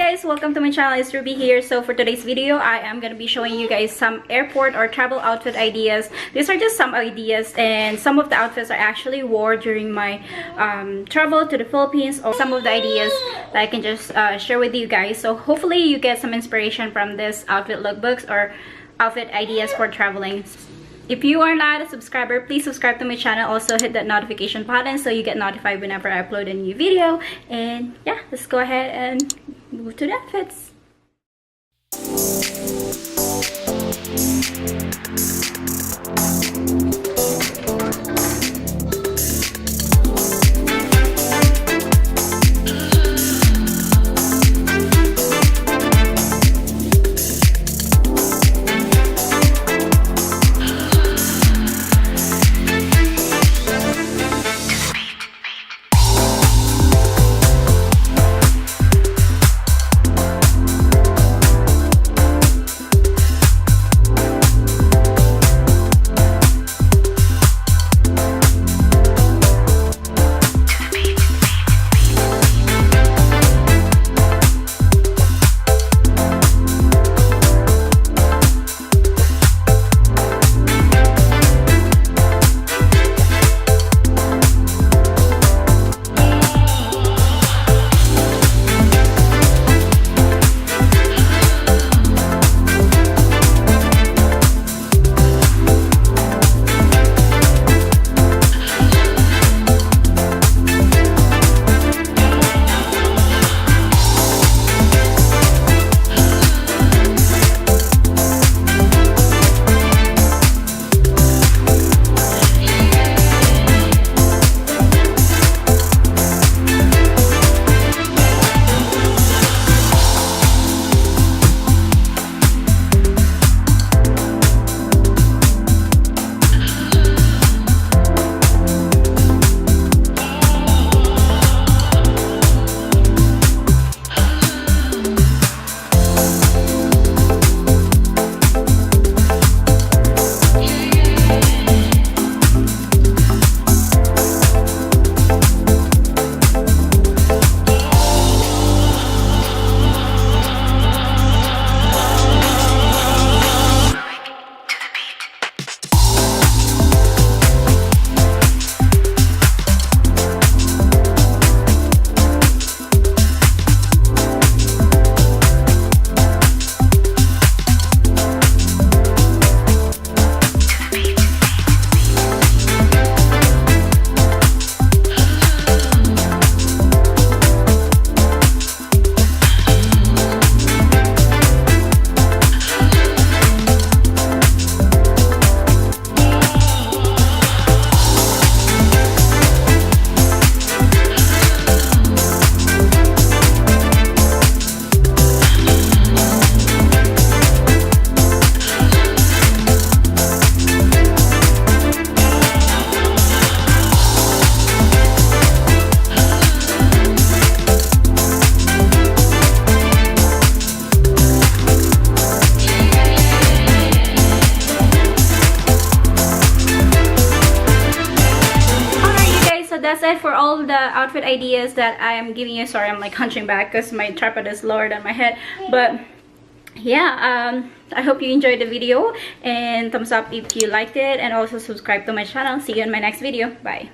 guys, welcome to my channel. It's Ruby here. So for today's video, I am going to be showing you guys some airport or travel outfit ideas. These are just some ideas, and some of the outfits I actually wore during my travel to the Philippines, or some of the ideas that I can just share with you guys. So hopefully you get some inspiration from this outfit lookbooks or outfit ideas for traveling. If you are not a subscriber, please subscribe to my channel. Also hit that notification button so you get notified whenever I upload a new video. And yeah, let's go ahead and move to the outfits. That's it for all the outfit ideas that I am giving you. Sorry, I'm like hunching back because my tripod is lower than my head. But yeah, I hope you enjoyed the video, and thumbs up if you liked it, and also subscribe to my channel. See you in my next video. Bye.